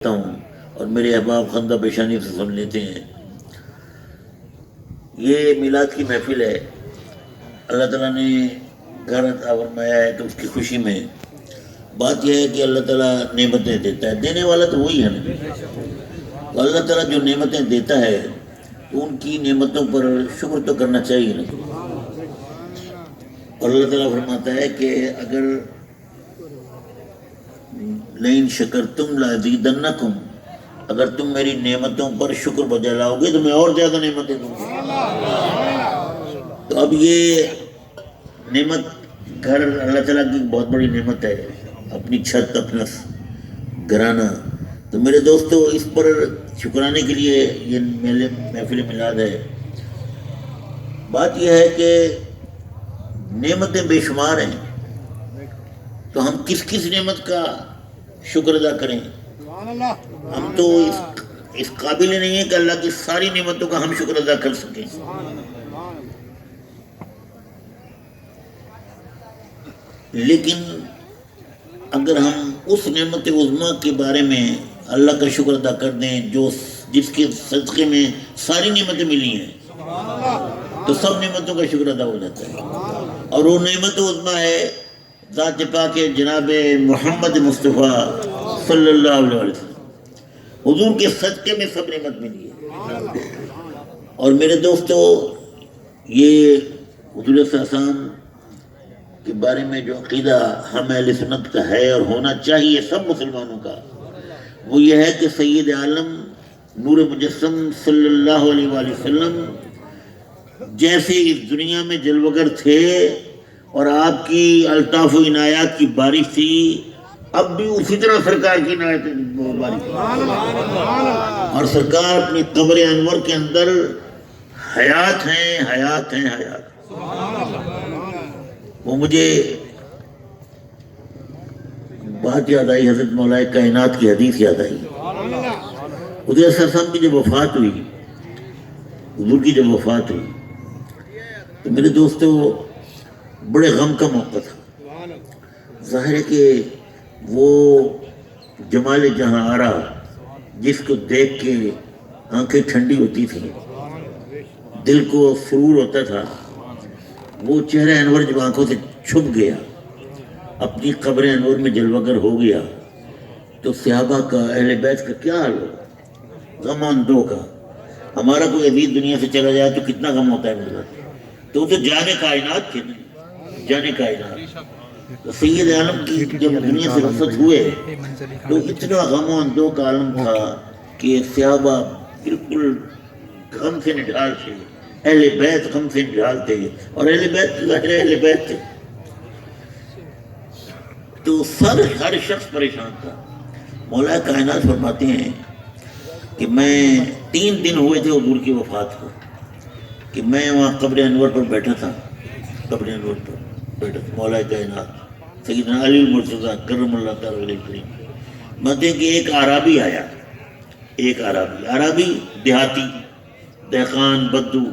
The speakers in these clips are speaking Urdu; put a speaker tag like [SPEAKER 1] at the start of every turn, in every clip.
[SPEAKER 1] ہوں اور میرے احباب خندہ پیشانی سے سن لیتے ہیں۔ یہ میلاد کی محفل ہے، اللہ تعالیٰ نے گھر عطا فرمایا ہے تو اس کی خوشی میں بات یہ ہے کہ اللہ تعالیٰ نعمتیں دیتا ہے، دینے والا تو وہی ہے نا۔ تو اللہ تعالیٰ جو نعمتیں دیتا ہے تو ان کی نعمتوں پر شکر تو کرنا چاہیے نا۔ اور اللہ تعالیٰ فرماتا ہے کہ اگر لئن شکرتم لازیدنکم، اگر تم میری نعمتوں پر شکر بجا لاؤ گے تو میں اور زیادہ نعمتیں دوں گا۔ تو اب یہ نعمت گھر اللہ تعالیٰ کی بہت بڑی نعمت ہے، اپنی چھت، اپنا گھرانہ۔ تو میرے دوستو، اس پر شکرانے کے لیے یہ محفل میلاد ہے۔ بات یہ ہے کہ نعمتیں بے شمار ہیں، تو ہم کس کس نعمت کا شکر ادا کریں؟ ہم تو اس قابل نہیں ہیں کہ اللہ کی ساری نعمتوں کا ہم شکر ادا کر سکیں۔ لیکن اگر ہم اس نعمت عظمیٰ کے بارے میں اللہ کا شکر ادا کر دیں جس کے صدقے میں ساری نعمتیں ملی ہیں، تو سب نعمتوں کا شکر ادا ہو جاتا ہے۔ اور وہ نعمت عظمیٰ ہے ذات پاک جناب محمد مصطفیٰ صلی اللہ علیہ وسلم، حضور کے صدقے میں سب نعمت ملی ہے۔ اور میرے دوستو، یہ حضور صلی اللہ علیہ وسلم کے بارے میں جو عقیدہ ہم اہل سنت کا ہے اور ہونا چاہیے سب مسلمانوں کا، وہ یہ ہے کہ سید عالم نور مجسم صلی اللہ علیہ وآلہ وسلم جیسے اس دنیا میں جلوگر تھے اور آپ کی الطاف و عنایات کی بارش تھی، اب بھی اسی طرح سرکار کی عنایت بارش تھی۔ اور سرکار اپنی قبر انور کے اندر حیات ہیں، حیات ہیں، حیات۔ وہ مجھے بات یاد آئی، حضرت مولا کائنات کی حدیث یاد آئی۔ حضور صلی اللہ علیہ وسلم کی جب وفات ہوئی، حضور کی جب وفات ہوئی تو میرے دوستو بڑے غم کا موقع تھا۔ ظاہر ہے کہ وہ جمال جہاں آرا جس کو دیکھ کے آنکھیں ٹھنڈی ہوتی تھیں، دل کو سرور ہوتا تھا، وہ چہرہ انور جب آنکھوں سے چھپ گیا، اپنی قبر انور میں جلوگر ہو گیا، تو صحابہ کا، اہل بیت کا کیا حال ہو؟ غم اندوں کا۔ ہمارا کوئی عزیز دنیا سے چلا جائے تو کتنا غم ہوتا ہے میرا، تو وہ تو جانے کائنات تھے، جانے کائنات۔ تو سید عالم کی جب دنیا سے رخصت ہوئے تو اتنا غم و اندوہ کا عالم تھا کہ صحابہ بالکل غم سے نڈھال تھے، اہل بیت غم سے نڈھال تھے، اور اہل بیت ظاہر اہل بیت تھے، تو ہر شخص پریشان تھا۔ مولا کائنات فرماتے ہیں کہ میں 3 دن ہوئے تھے حضور کی وفات کو، کہ میں وہاں قبر انور پر بیٹھا تھا، قبر انور پر بیٹھا تھا، مولا کائنات سیدنا علی المرتضیٰ کرم اللہ تعالیٰ علیہ الکریم۔ مانتے ہیں کہ ایک عرابی آیا، ایک عرابی دیہاتی، دہقان، بدو،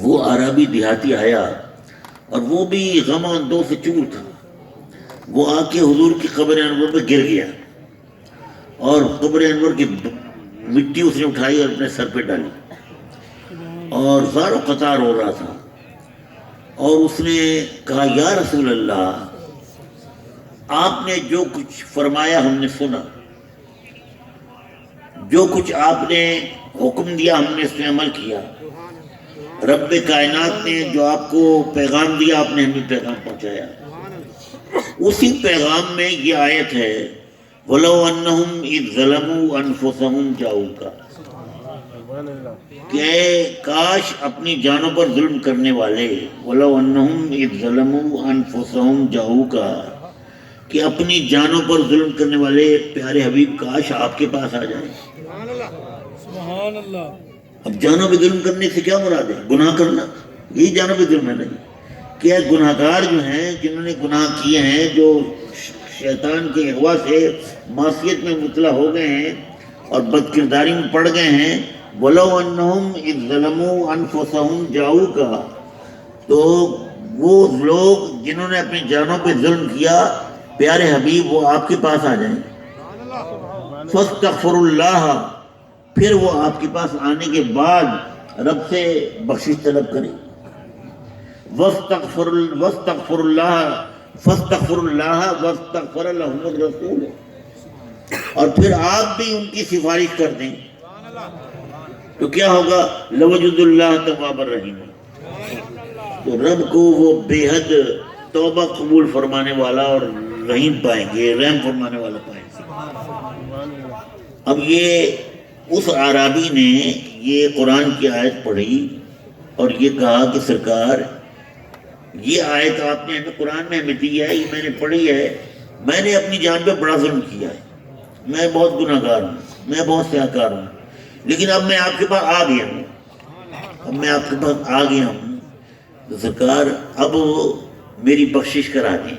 [SPEAKER 1] وہ عرابی دیہاتی آیا اور وہ بھی غم و اندوہ سے چور تھا۔ وہ آ کے حضور کی قبر انور پہ گر گیا اور قبر انور کی مٹی اس نے اٹھائی اور اپنے سر پہ ڈالی اور زار و قطار ہو رہا تھا، اور اس نے کہا یا رسول اللہ، آپ نے جو کچھ فرمایا ہم نے سنا، جو کچھ آپ نے حکم دیا ہم نے اس میں عمل کیا، رب کائنات نے جو آپ کو پیغام دیا آپ نے ہمیں پیغام پہنچایا۔ اسی پیغام میں یہ آیت ہے وَلَوْ أَنَّهُمْ إِذْ ظَلَمُوا أَنفُسَهُمْ جَاءُوكَ، کہ کاش اپنی جانوں پر ظلم کرنے والے، وَلَوْ أَنَّهُمْ إِذْ ظَلَمُوا أَنفُسَهُمْ جَاءُوكَ، کہ اپنی جانوں پر ظلم کرنے والے پیارے حبیب کاش آپ کے پاس آ جائیں۔
[SPEAKER 2] سبحان اللہ۔
[SPEAKER 1] اب جانوں پہ ظلم کرنے سے کیا مراد ہے؟ گناہ کرنا، یہی جانوں پہ ظلم ہے نہیں؟ کہ گناہگار جو ہیں، جنہوں نے گناہ کیے ہیں، جو شیطان کے اغوا سے معصیت میں مبتلا ہو گئے ہیں اور بدکرداری میں پڑ گئے ہیں، وَلَوْ أَنَّهُمْ إِذْ ظَلَمُوا أَنفُسَهُمْ جَاءُوكَ، تو وہ لوگ جنہوں نے اپنی جانوں پہ ظلم کیا، پیارے حبیب وہ آپ کے پاس آ جائیں۔ فاستغفر اللہ، پھر وہ آپ کے پاس آنے کے بعد رب سے بخشش طلب کریں. واستغفر اللہ فاستغفر اللہ واستغفر لهم الرسول، اور پھر آپ بھی ان کی سفارش کر دیں تو کیا ہوگا؟ لوجد اللہ تواب الرحیم، تو رب کو وہ بے حد توبہ قبول فرمانے والا اور رحیم پائیں گے، رحم فرمانے والا پائیں گے. اب یہ اس عرابی نے یہ قرآن کی آیت پڑھی اور یہ کہا کہ سرکار یہ آیت آپ نے ہمیں قرآن میں ہمیں دی ہے، یہ میں نے پڑھی ہے، میں نے اپنی جان پہ بڑا ظلم کیا ہے، میں بہت گناہ گار ہوں، میں بہت سیاکار ہوں، لیکن اب میں آپ کے پاس آ گیا ہوں، تو سرکار اب میری بخشش کرا دیں.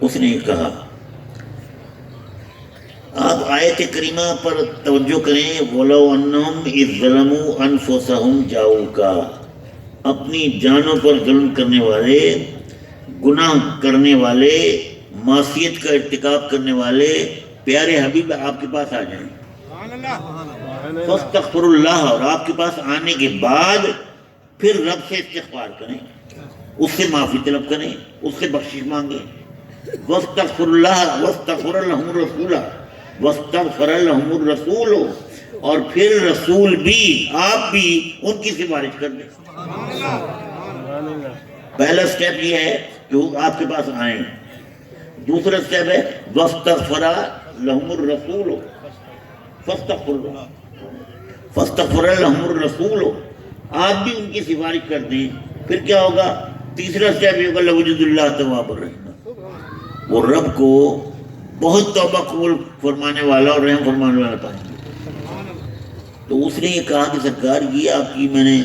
[SPEAKER 1] اس نے کہا، آپ آیت کریمہ پر توجہ کریں، وَلَوْ أَنَّهُمْ إِذْ ظَلَمُوا أَنفُسَهُمْ جَاءُوكَ، اپنی جانوں پر ظلم کرنے والے، گناہ کرنے والے، معصیت کا ارتکاب کرنے والے پیارے حبیب آپ کے پاس آ جائیں. فاستغفر اللہ، اور آپ کے پاس آنے کے بعد پھر رب سے استغفار کریں، اس سے معافی طلب کریں، اس سے بخشش مانگیں. واستغفر اللہ واستغفر لهم الرسول واستغفر لهم الرسول، اور پھر رسول بھی آپ بھی ان کی سفارش کر دیں. پہلا سٹیپ یہ ہے کہ وہ آپ کے پاس آئیں. دوسرا سٹیپ ہے واستغفر لهم الرسول فاستغفر لهم الرسول، آپ بھی ان کی سفارش کر دیں. پھر کیا ہوگا؟ تیسرا سٹیپ یہ ہوگا لوجد اللہ تواب الرحیم، وہ رب کو بہت توبہ قبول فرمانے والا اور رحم فرمانے والا پائیں گے. تو اس نے یہ کہا کہ سرکار یہ آپ کی میں نے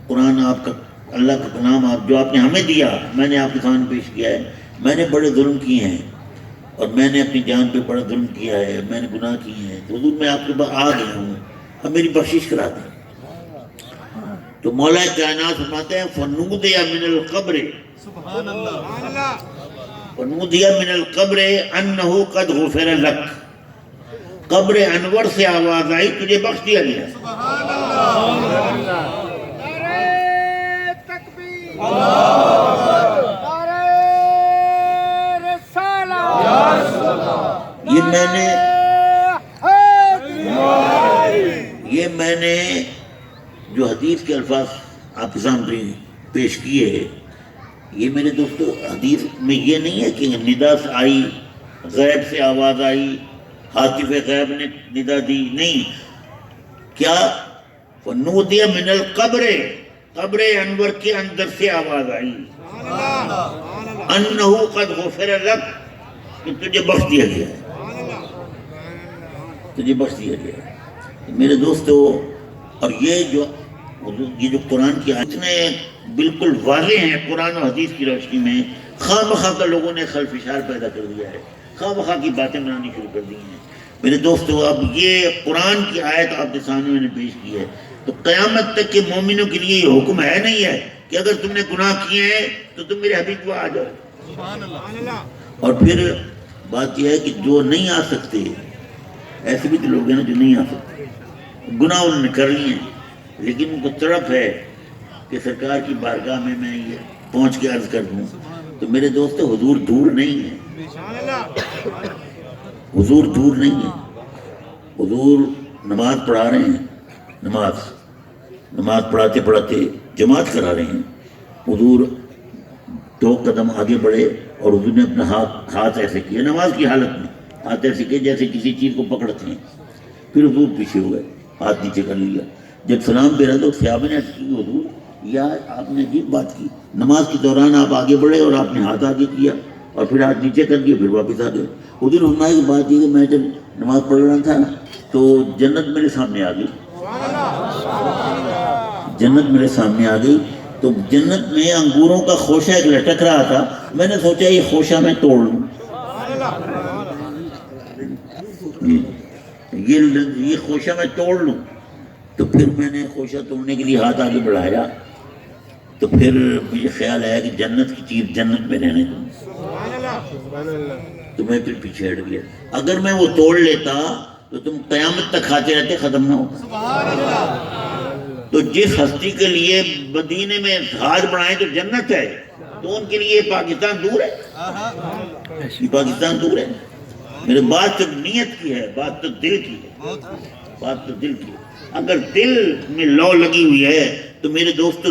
[SPEAKER 1] قرآن آپ کا اللہ کا کلام آپ جو آپ نے ہمیں دیا میں نے آپ کے سامنے پیش کیا ہے، میں نے بڑے ظلم کیے ہیں اور میں نے اپنی جان پہ بڑا ظلم کیا ہے، میں نے گناہ کیے ہیں، تو حضور میں آپ کے پاس آ گیا ہوں، اب میری بخشش کرا دیں. تو مولا کائنات فرماتے ہیں فنودی من القبر، فنودی من القبر انہ قد غفر لک، قبر انور سے آواز آئی تجھے بخش دیا گیا. یہ میں نے جو حدیث کے الفاظ آپ کے سامنے پیش کیے، یہ میرے دوستو حدیث میں یہ نہیں ہے کہ ندا سے آئی، غیب سے آواز آئی، حاطف غیب نے ندا دی، نہیں. کیا؟ فنودی من القبر، قبر انور کے اندر سے آواز آئی، انہو قد غفر لک، کہ تجھے بخش دیا گیا ہے، تجھے بخش دیا گیا ہے. میرے دوستو، اور یہ جو قرآن کی آیت نے بالکل واضح ہیں قرآن و حدیث کی روشنی میں، خواہ مخواہ کا لوگوں نے خلفشار پیدا کر دیا ہے، خواہ مخواہ کی باتیں بنانی شروع کر دی ہیں. میرے دوستو، اب یہ قرآن کی آیت آپ کے سامنے میں نے پیش کی ہے، تو قیامت تک کے مومنوں کے لیے یہ حکم ہے نہیں ہے کہ اگر تم نے گناہ کیے ہیں تو تم میرے حبیب کو آ جاؤ. اور پھر بات یہ ہے کہ جو نہیں آ سکتے، ایسے بھی تو لوگ ہیں جو نہیں آ سکتے، گناہ انہوں نے کر لیے ہیں، لیکن ان کو تڑپ ہے کہ سرکار کی بارگاہ میں یہ پہنچ کے عرض کر دوں. تو میرے دوستو، حضور دور نہیں ہے، حضور دور نہیں ہے. حضور نماز پڑھا رہے ہیں، نماز پڑھاتے پڑھاتے جماعت کرا رہے ہیں. حضور 2 قدم آگے بڑھے اور حضور نے اپنا ہاتھ ایسے کیا، نماز کی حالت میں ہاتھ ایسے کیا جیسے کسی چیز کو پکڑتے ہیں. پھر حضور پیچھے ہوئے، ہاتھ نیچے کر لیا. جب سلام پہ رہا تو صحابہ نے عرض کی حضور یا آپ نے عجیب بات کی، نماز کے دوران آپ آگے بڑھے اور آپ نے ہاتھ آگے کیا اور پھر ہاتھ نیچے کر دیا، پھر واپس آ گئے. حضور فرمایا کی بات یہ کہ میں جب نماز پڑھ رہا تھا تو جنت میرے سامنے آ گئی، جنت میرے سامنے آ گئی. تو جنت میں انگوروں کا خوشہ ایک لٹک رہا تھا، میں نے سوچا یہ خوشہ میں توڑ لوں، یہ خوشہ میں توڑ لوں. تو پھر میں نے خوشہ توڑنے کے لیے ہاتھ آگے بڑھایا، تو پھر مجھے خیال آیا کہ جنت کی چیز جنت میں رہنے دوں. تو میں پھر پیچھے ہٹ گیا. اگر میں وہ توڑ لیتا تو تم قیامت تک کھاتے رہتے, ختم نہ ہوتا. تو جس ہستی کے لیے مدینے میں جہاز بنائے تو جنت ہے, تو ان کے لیے پاکستان دور ہے. یہ پاکستان دور ہے. میرے بات تو نیت کی ہے, بات تو دل کی ہے, بات تو دل کی ہے. اگر دل میں لو لگی ہوئی ہے تو میرے دوستو